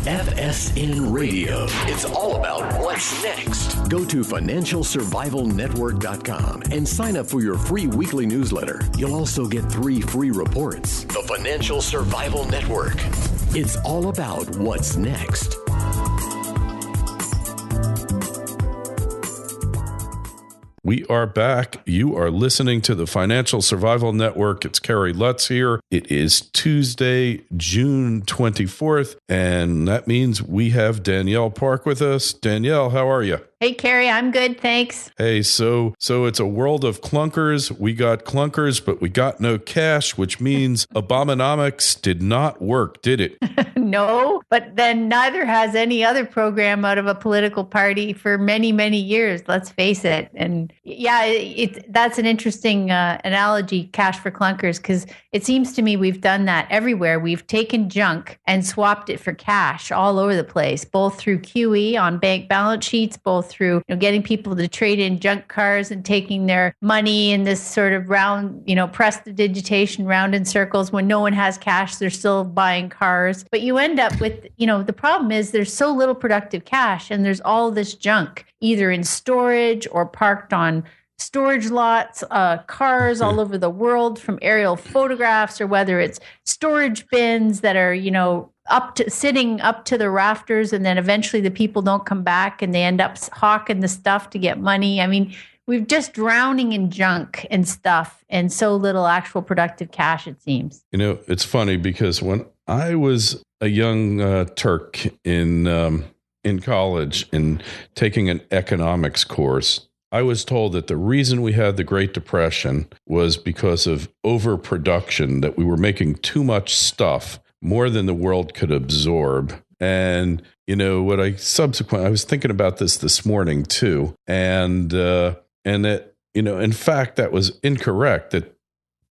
FSN Radio. It's all about what's next. Go to financialsurvivalnetwork.com and sign up for your free weekly newsletter. You'll also get 3 free reports. The Financial Survival Network. It's all about what's next. We are back. You are listening to the Financial Survival Network. It's Kerry Lutz here. It is Tuesday, June 24th, and that means we have Danielle Park with us. Danielle, how are you? Hey, Kerry, I'm good, thanks. Hey, so it's a world of clunkers. We got clunkers, but we got no cash, which means Abominomics did not work, did it? No, but then neither has any other program out of a political party for many, many years, let's face it. And yeah, that's an interesting analogy, cash for clunkers, because it seems to me we've done that everywhere. We've taken junk and swapped it for cash all over the place, both through QE on bank balance sheets, both through getting people to trade in junk cars and taking their money in this sort of round, prestidigitation round in circles. When no one has cash, they're still buying cars. But you end up with, the problem is there's so little productive cash and there's all this junk either in storage or parked on storage lots, cars all over the world from aerial photographs, or whether it's storage bins that are, sitting up to the rafters, and then eventually the people don't come back and they end up hawking the stuff to get money. I mean, we're just drowning in junk and stuff and so little actual productive cash, it seems. It's funny because when I was a young Turk in college and taking an economics course, I was told that the reason we had the Great Depression was because of overproduction, that we were making too much stuff, more than the world could absorb. And, I was thinking about this morning too. And that, in fact, that was incorrect,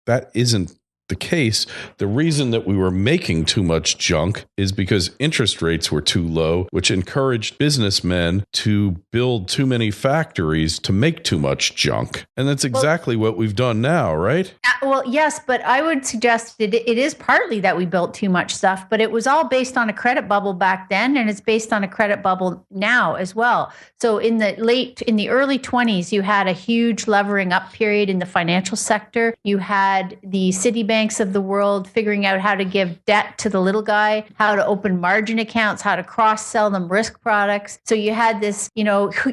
that isn't the case. The reason that we were making too much junk is because interest rates were too low, which encouraged businessmen to build too many factories to make too much junk. And that's exactly what we've done now, right? Well, yes, but I would suggest it is partly that we built too much stuff, but it was all based on a credit bubble back then, and it's based on a credit bubble now as well. So in the early 20s, you had a huge levering up period in the financial sector. You had the Citibanks of the world figuring out how to give debt to the little guy, how to open margin accounts, how to cross-sell them risk products. So you had this,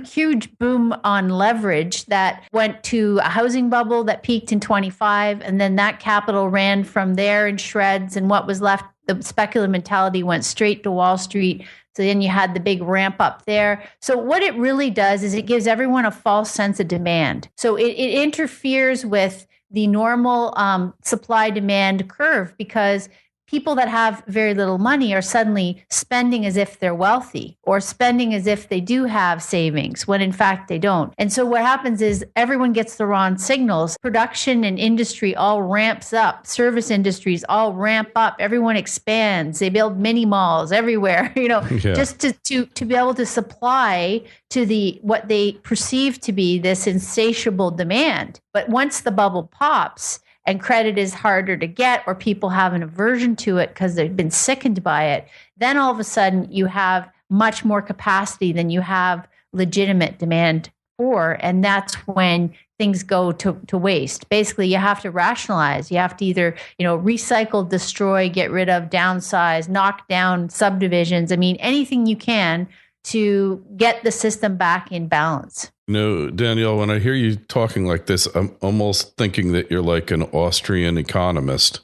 huge boom on leverage that went to a housing bubble that peaked in 25, and then that capital ran from there in shreds, and what was left, the speculative mentality went straight to Wall Street. So then you had the big ramp up there. So what it really does is it gives everyone a false sense of demand. So it interferes with the normal supply-demand curve, because people that have very little money are suddenly spending as if they're wealthy, or spending as if they do have savings, when in fact they don't. And so what happens is everyone gets the wrong signals. Production and industry all ramps up. Service industries all ramp up. Everyone expands. They build mini malls everywhere, just to be able to supply to what they perceive to be this insatiable demand. But once the bubble pops, and credit is harder to get, or people have an aversion to it because they've been sickened by it, then all of a sudden you have much more capacity than you have legitimate demand for. And that's when things go to waste. Basically, you have to rationalize. You have to either, recycle, destroy, get rid of, downsize, knock down subdivisions. I mean, anything you can to get the system back in balance. Danielle, when I hear you talking like this, I'm almost thinking that you're like an Austrian economist.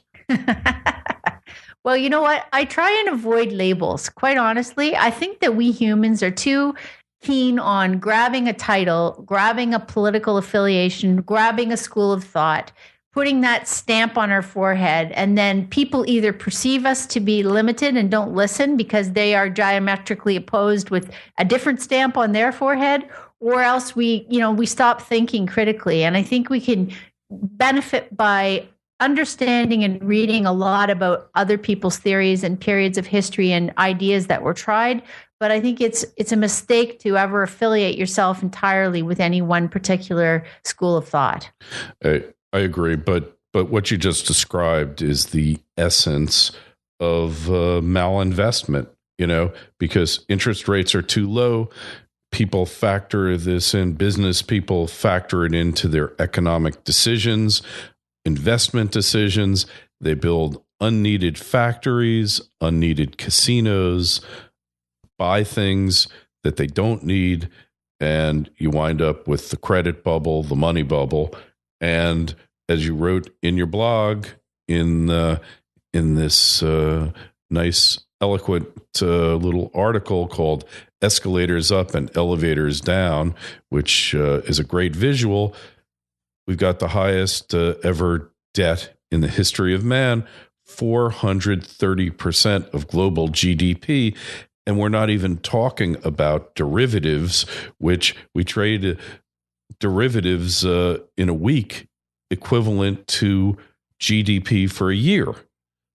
Well, you know what? I try and avoid labels. Quite honestly, I think that we humans are too keen on grabbing a title, grabbing a political affiliation, grabbing a school of thought, putting that stamp on our forehead, and then people either perceive us to be limited and don't listen because they are diametrically opposed with a different stamp on their forehead, or else we stop thinking critically. And I think we can benefit by understanding and reading a lot about other people's theories and periods of history and ideas that were tried. But I think it's a mistake to ever affiliate yourself entirely with any one particular school of thought. I agree, but what you just described is the essence of malinvestment. because interest rates are too low. People factor this in, business people factor it into their economic decisions, investment decisions. They build unneeded factories, unneeded casinos, buy things that they don't need, and you wind up with the credit bubble, the money bubble. And as you wrote in your blog, in this nice, eloquent little article called Escalators Up and Elevators Down, which is a great visual, we've got the highest ever debt in the history of man, 430% of global GDP. And we're not even talking about derivatives, which we trade derivatives in a week equivalent to GDP for a year.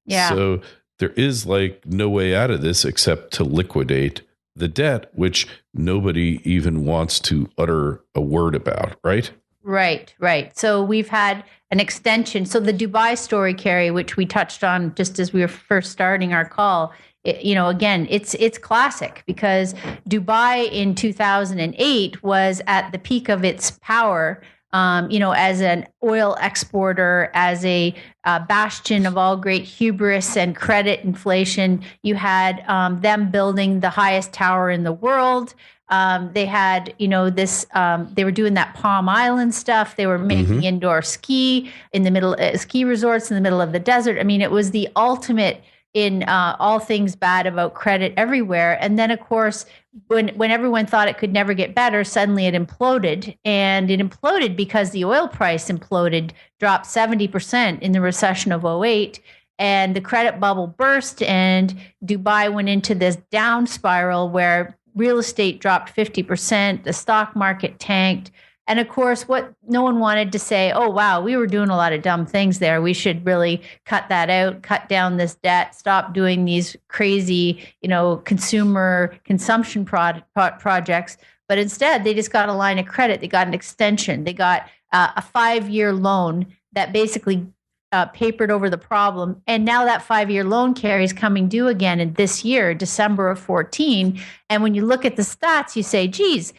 Yeah. So there is like no way out of this except to liquidate the debt, which nobody even wants to utter a word about, right? Right. So we've had an extension. So the Dubai story, Kerry, which we touched on just as we were first starting our call, again, it's classic because Dubai in 2008 was at the peak of its power, as an oil exporter, as a bastion of all great hubris and credit inflation. You had them building the highest tower in the world. They had, they were doing that Palm Island stuff. They were making indoor ski resorts in the middle of the desert. I mean, it was the ultimate in all things bad about credit everywhere. And then, of course, when everyone thought it could never get better, suddenly it imploded. And it imploded because the oil price imploded, dropped 70% in the recession of '08. And the credit bubble burst, and Dubai went into this down spiral where real estate dropped 50%, the stock market tanked. And of course, what no one wanted to say, oh, wow, we were doing a lot of dumb things there. We should really cut that out, cut down this debt, stop doing these crazy, consumer consumption projects. But instead, they just got a line of credit. They got an extension. They got a 5-year loan that basically papered over the problem. And now that 5-year loan carry is coming due again in this year, December of 14. And when you look at the stats, you say, geez,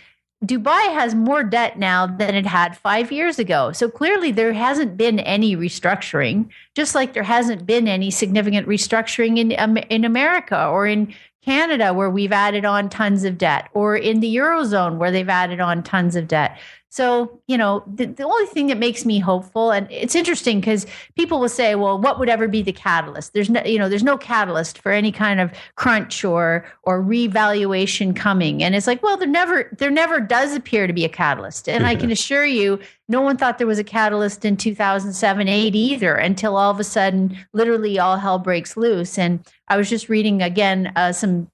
Dubai has more debt now than it had 5 years ago. So clearly there hasn't been any restructuring, just like there hasn't been any significant restructuring in America or in Canada, where we've added on tons of debt, or in the Eurozone, where they've added on tons of debt. So, the only thing that makes me hopeful, and it's interesting because people will say, well, what would ever be the catalyst? There's no catalyst for any kind of crunch or revaluation coming. And it's like, well, there never does appear to be a catalyst. And I can assure you, no one thought there was a catalyst in 2007-8 either, until all of a sudden, literally all hell breaks loose. And I was just reading again some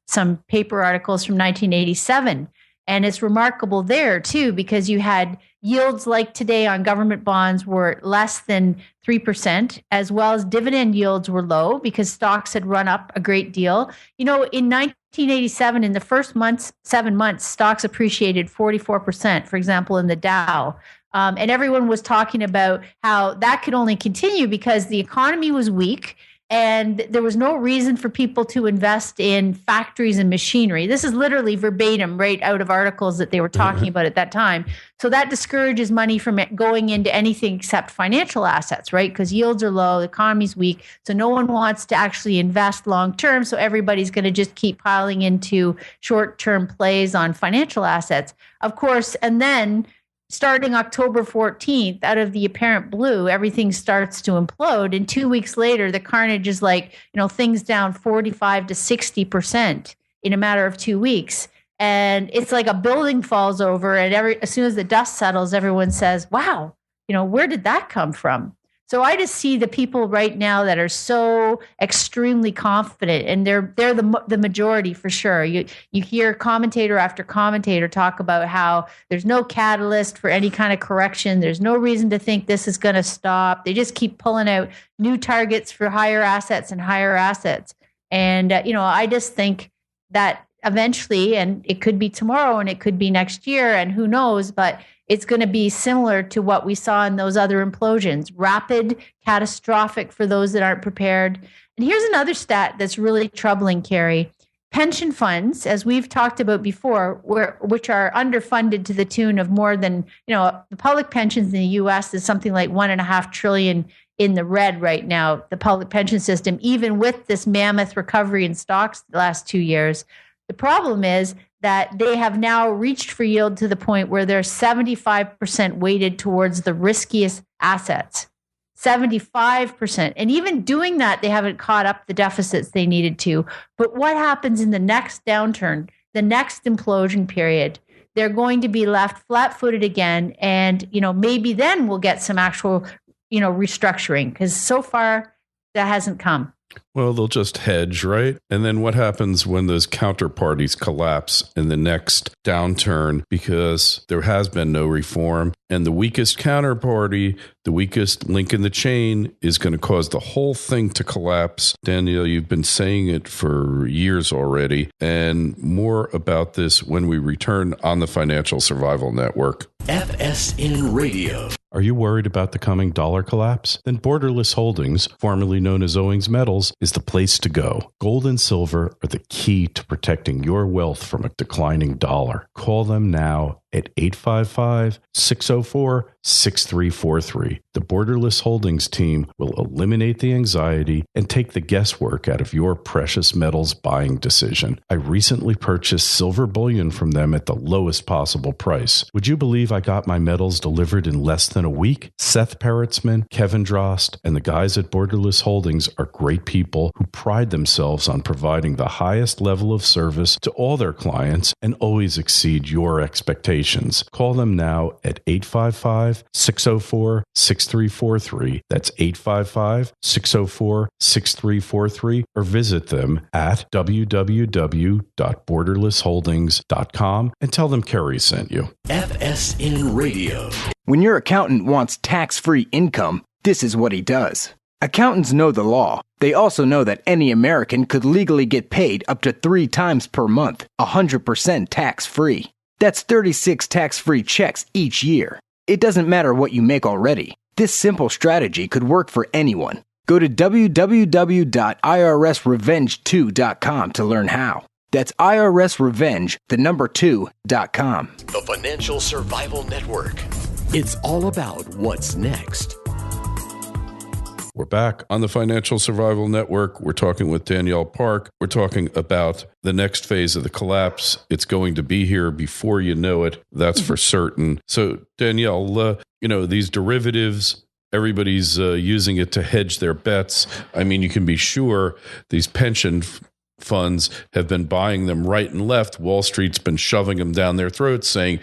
paper articles from 1987. And it's remarkable there, too, because you had yields like today on government bonds were less than 3%, as well as dividend yields were low because stocks had run up a great deal. In 1987, in the first 7 months, stocks appreciated 44%, for example, in the Dow. And everyone was talking about how that could only continue because the economy was weak. And there was no reason for people to invest in factories and machinery. This is literally verbatim right out of articles that they were talking about at that time. So that discourages money from going into anything except financial assets, right? Because yields are low, the economy's weak. So no one wants to actually invest long term. So everybody's going to just keep piling into short-term plays on financial assets. Of course, and then starting October 14th, out of the apparent blue, everything starts to implode. And 2 weeks later, the carnage is like, things down 45 to 60% in a matter of 2 weeks. And it's like a building falls over. And as soon as the dust settles, everyone says, wow, where did that come from? So I just see the people right now that are so extremely confident, and they're the majority for sure. You hear commentator after commentator talk about how there's no catalyst for any kind of correction. There's no reason to think this is going to stop. They just keep pulling out new targets for higher assets and higher assets. And I just think that eventually, and it could be tomorrow and it could be next year, and who knows, but it's going to be similar to what we saw in those other implosions, rapid, catastrophic for those that aren't prepared. And here's another stat that's really troubling, Kerry. pension funds, as we've talked about before, which are underfunded to the tune of more than, the public pensions in the U.S. is something like $1.5 trillion in the red right now, the public pension system, even with this mammoth recovery in stocks the last 2 years. The problem is that they have now reached for yield to the point where they're 75% weighted towards the riskiest assets. 75%. And even doing that, they haven't caught up the deficits they needed to. But what happens in the next downturn, the next implosion period? They're going to be left flat-footed again. And, maybe then we'll get some actual, restructuring, because so far that hasn't come. Well, they'll just hedge, right? And then what happens when those counterparties collapse in the next downturn because there has been no reform, and the weakest counterparty, the weakest link in the chain, is going to cause the whole thing to collapse. Danielle, you've been saying it for years already, and more about this when we return on the Financial Survival Network. FSN Radio. Are you worried about the coming dollar collapse? Then Borderless Holdings, formerly known as Owings Metals, is the place to go. Gold and silver are the key to protecting your wealth from a declining dollar. Call them now at 855-604-6343. The Borderless Holdings team will eliminate the anxiety and take the guesswork out of your precious metals buying decision. I recently purchased silver bullion from them at the lowest possible price. Would you believe I got my metals delivered in less than a week? Seth Peritzman, Kevin Drost, and the guys at Borderless Holdings are great people who pride themselves on providing the highest level of service to all their clients and always exceed your expectations. Call them now at 855-604-6343. That's 855-604-6343, or visit them at www.borderlessholdings.com and tell them Kerry sent you. FSN Radio. When your accountant wants tax-free income, this is what he does. Accountants know the law. They also know that any American could legally get paid up to 3 times per month, 100% tax-free. That's 36 tax-free checks each year. It doesn't matter what you make already. This simple strategy could work for anyone. Go to www.irsrevenge2.com to learn how. That's irsrevenge2.com. The Financial Survival Network. It's all about what's next. We're back on the Financial Survival Network. We're talking with Danielle Park. We're talking about the next phase of the collapse. It's going to be here before you know it. That's for certain. So, Danielle, these derivatives, everybody's using it to hedge their bets. I mean, you can be sure these pension funds have been buying them right and left. Wall Street's been shoving them down their throats, saying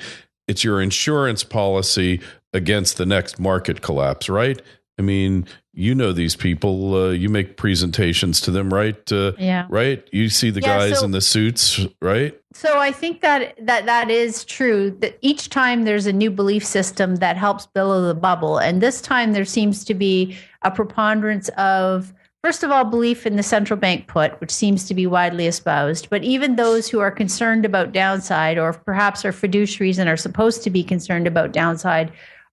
it's your insurance policy against the next market collapse, right? I mean, these people, you make presentations to them, right? Yeah. Right? You see the guys in the suits, right? So I think that is true, that each time there's a new belief system that helps billow the bubble. And this time there seems to be a preponderance of, first of all, belief in the central bank put, which seems to be widely espoused. But even those who are concerned about downside, or perhaps are fiduciaries and are supposed to be concerned about downside,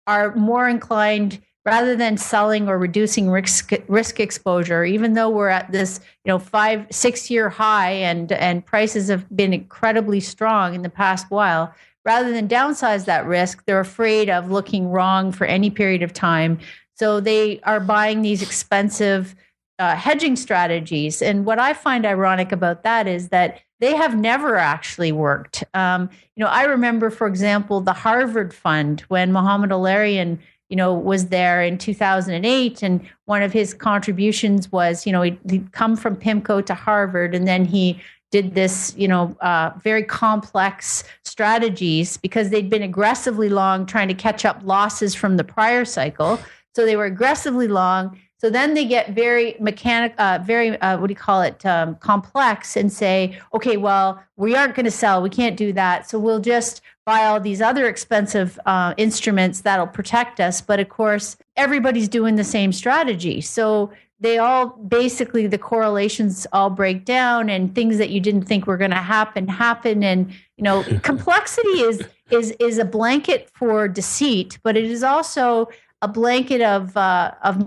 are more inclined, rather than selling or reducing risk exposure, even though we're at this 5-6 year high and prices have been incredibly strong in the past while, rather than downsize that risk, they're afraid of looking wrong for any period of time. So they are buying these expensive hedging strategies. And what I find ironic about that is that they have never actually worked. I remember, for example, the Harvard Fund, when Mohamed Al-Arian was there in 2008. And one of his contributions was, he'd come from PIMCO to Harvard, and then he did this, very complex strategies because they'd been aggressively long trying to catch up losses from the prior cycle. So they were aggressively long. So then they get very complex and say, okay, well, we aren't going to sell. We can't do that. So we'll just buy all these other expensive instruments that'll protect us. But of course, everybody's doing the same strategy. So they all basically, the correlations all break down, and things that you didn't think were going to happen. And, complexity is a blanket for deceit, but it is also a blanket of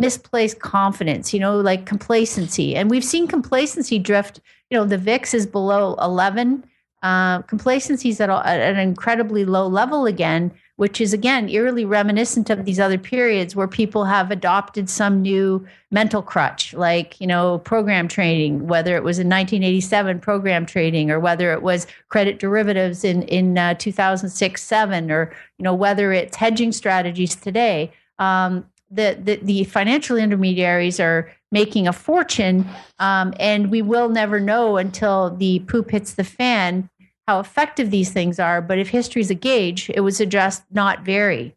misplaced confidence, like complacency. And we've seen complacency drift, the VIX is below 11. Complacency is at an incredibly low level again, which is, again, eerily reminiscent of these other periods where people have adopted some new mental crutch, like, program trading, whether it was in 1987 program trading, or whether it was credit derivatives in 2006-7, or, whether it's hedging strategies today. The financial intermediaries are making a fortune, and we will never know until the poop hits the fan how effective these things are. But if history is a gauge, it would suggest not very.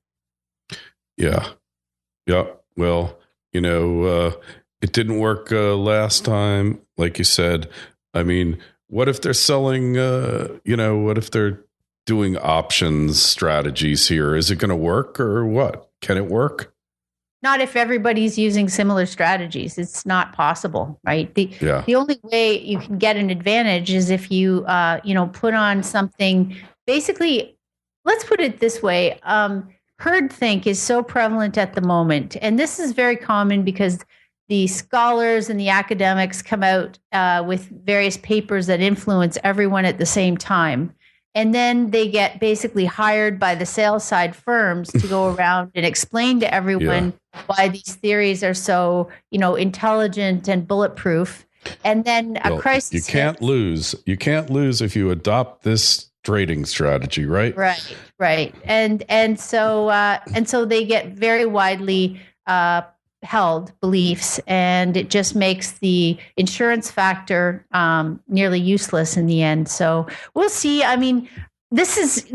Yeah. Well, it didn't work last time, like you said. I mean, what if they're selling, what if they're doing options strategies here? Is it going to work, or what? Can it work? Not if everybody's using similar strategies. It's not possible, right? The only way you can get an advantage is if you, put on something. Basically, let's put it this way. Herd think is so prevalent at the moment. And this is very common because the scholars and the academics come out with various papers that influence everyone at the same time. And then they get basically hired by the sales side firms to go around and explain to everyone why these theories are so, intelligent and bulletproof. And then a crisis. You can't lose. You can't lose if you adopt this trading strategy, right? Right. And so they get very widely held beliefs, and it just makes the insurance factor nearly useless in the end. So we'll see. I mean, this is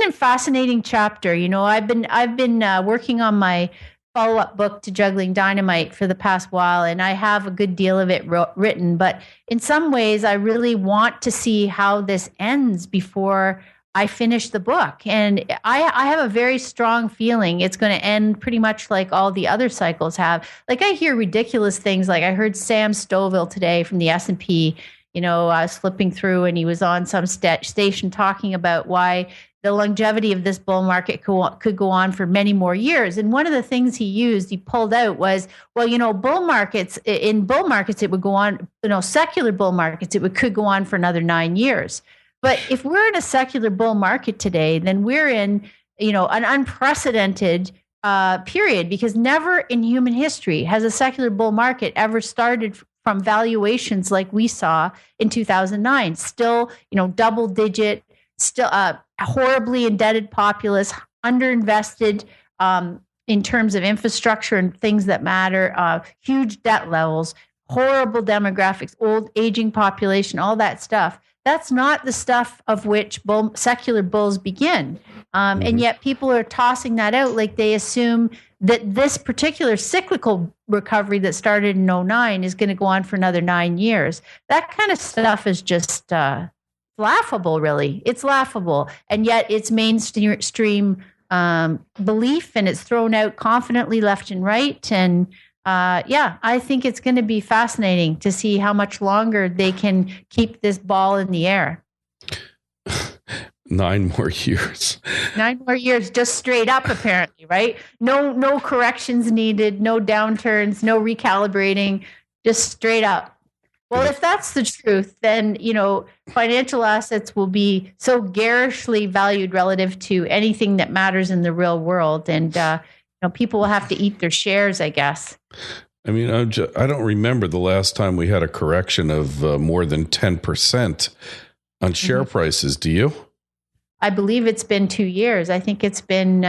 a fascinating chapter. I've been working on my follow-up book to Juggling Dynamite for the past while, and I have a good deal of it written. But in some ways, I really want to see how this ends before I finished the book. And I have a very strong feeling it's going to end pretty much like all the other cycles have. Like, I hear ridiculous things. Like, I heard Sam Stovall today from the S&P. I was flipping through, and he was on some station talking about why the longevity of this bull market could go on for many more years. And one of the things he pulled out was, bull markets, it would go on, secular bull markets, could go on for another 9 years. But if we're in a secular bull market today, then we're in, an unprecedented period, because never in human history has a secular bull market ever started from valuations like we saw in 2009. Still, double digit, still horribly indebted populace, underinvested in terms of infrastructure and things that matter, huge debt levels, horrible demographics, old aging population, all that stuff. That's not the stuff of which secular bulls begin. And yet people are tossing that out like they assume that this particular cyclical recovery that started in 2009 is going to go on for another 9 years. That kind of stuff is just laughable, really. It's laughable. And yet it's mainstream belief, and it's thrown out confidently left and right. And I think it's going to be fascinating to see how much longer they can keep this ball in the air. 9 more years. 9 more years, just straight up, apparently, right? No corrections needed, no downturns, no recalibrating, just straight up. Well, if that's the truth, then, financial assets will be so garishly valued relative to anything that matters in the real world. And, people will have to eat their shares, I guess. I mean, I don't remember the last time we had a correction of more than 10% on share prices. Do you? I believe it's been 2 years. I think it's been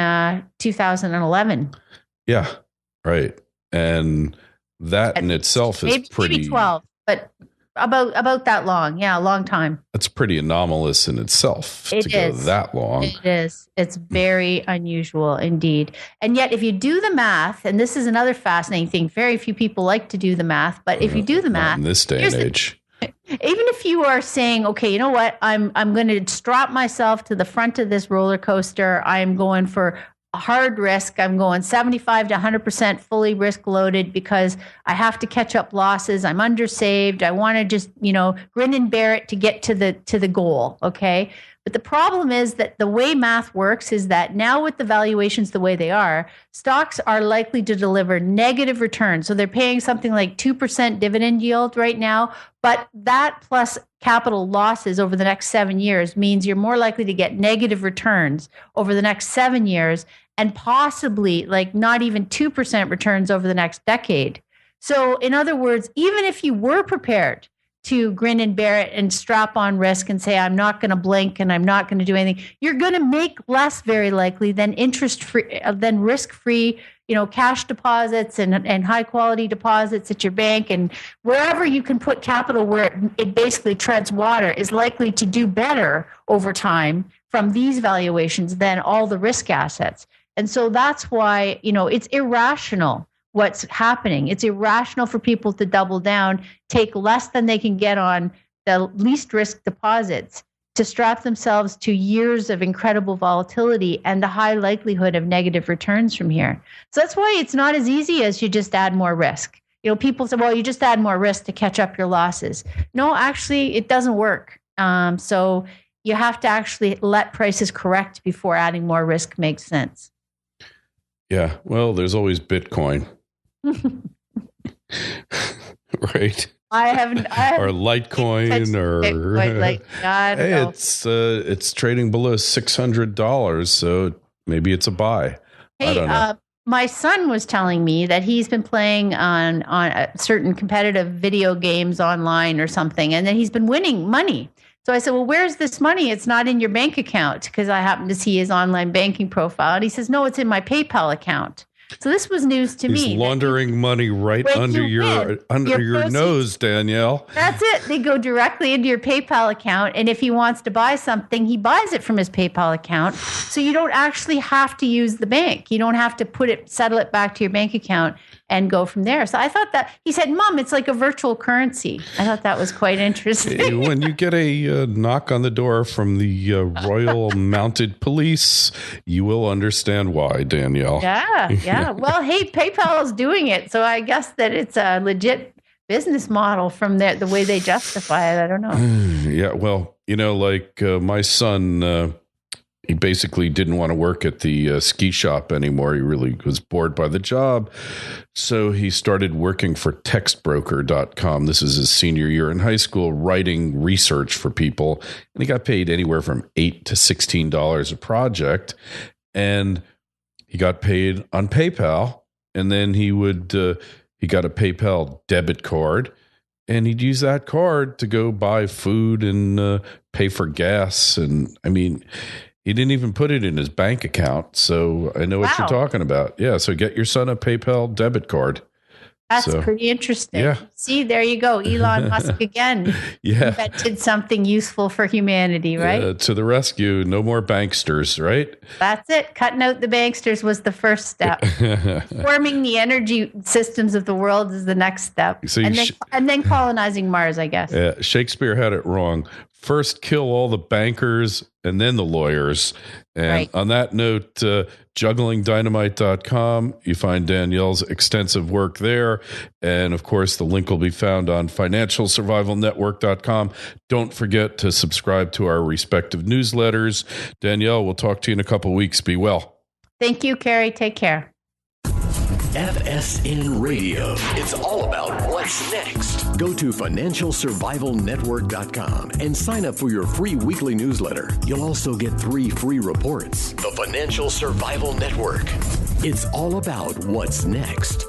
2011. Yeah, right. And that in itself is maybe 12, but about that long. Yeah, a long time. That's pretty anomalous in itself to go that long. It is. It's very unusual indeed. And yet, if you do the math, and this is another fascinating thing, very few people like to do the math, but if you do the math, in this day and age, even if you are saying, okay, you know what, I'm going to strap myself to the front of this roller coaster. I'm going for a hard risk. I'm going 75 to 100% fully risk loaded because I have to catch up losses. I'm undersaved. I want to just, grin and bear it to get to the goal. Okay. But the problem is that the way math works is that now with the valuations the way they are, stocks are likely to deliver negative returns. So they're paying something like 2% dividend yield right now, but that plus capital losses over the next 7 years means you're more likely to get negative returns over the next 7 years and possibly like not even 2% returns over the next decade. So in other words, even if you were prepared to grin and bear it and strap on risk and say, I'm not going to blink and I'm not going to do anything, you're going to make less very likely than than risk-free, cash deposits and high quality deposits at your bank and wherever you can put capital where it basically treads water is likely to do better over time from these valuations than all the risk assets. And so that's why, it's irrational what's happening. It's irrational for people to double down, take less than they can get on the least risk deposits to strap themselves to years of incredible volatility and the high likelihood of negative returns from here. So that's why it's not as easy as you just add more risk. People say, well, you just add more risk to catch up your losses. No, actually, it doesn't work. So you have to actually let prices correct before adding more risk makes sense. Yeah, well, there's always Bitcoin. Right. I haven't or Litecoin or Bitcoin, I don't know. It's trading below $600, so maybe it's a buy. Hey, I don't know. My son was telling me that he's been playing on certain competitive video games online or something, and that he's been winning money. So I said, well, where's this money? It's not in your bank account, because I happened to see his online banking profile. And he says, no, it's in my PayPal account. So this was news to me. He's laundering money right under your nose, Danielle. That's it. They go directly into your PayPal account. And if he wants to buy something, he buys it from his PayPal account. So you don't actually have to use the bank. You don't have to settle it back to your bank account and go from there. So I thought that, he said, Mom, it's like a virtual currency. I thought that was quite interesting. When you get a knock on the door from the Royal Mounted Police, you will understand why, Danielle. Yeah. Well, hey, PayPal is doing it. So I guess that it's a legit business model from the way they justify it. I don't know. Yeah. Well, my son, he basically didn't want to work at the ski shop anymore. He really was bored by the job. So he started working for textbroker.com. This is his senior year in high school, writing research for people. And he got paid anywhere from $8 to $16 a project. And he got paid on PayPal. And then he got a PayPal debit card. And he'd use that card to go buy food and pay for gas. And he didn't even put it in his bank account. So I know what you're talking about. Yeah. So get your son a PayPal debit card. That's pretty interesting. Yeah. See, there you go. Elon Musk again. Invented something useful for humanity, right? To the rescue. No more banksters, right? That's it. Cutting out the banksters was the first step. Forming the energy systems of the world is the next step. So and then colonizing Mars, I guess. Yeah, Shakespeare had it wrong. First, kill all the bankers and then the lawyers. And on that note, jugglingdynamite.com. You find Danielle's extensive work there. And of course, the link will be found on financialsurvivalnetwork.com. Don't forget to subscribe to our respective newsletters. Danielle, we'll talk to you in a couple of weeks. Be well. Thank you, Kerry. Take care. FSN Radio. It's all about what's next. Go to financialsurvivalnetwork.com and sign up for your free weekly newsletter. You'll also get 3 free reports. The Financial Survival Network. It's all about what's next.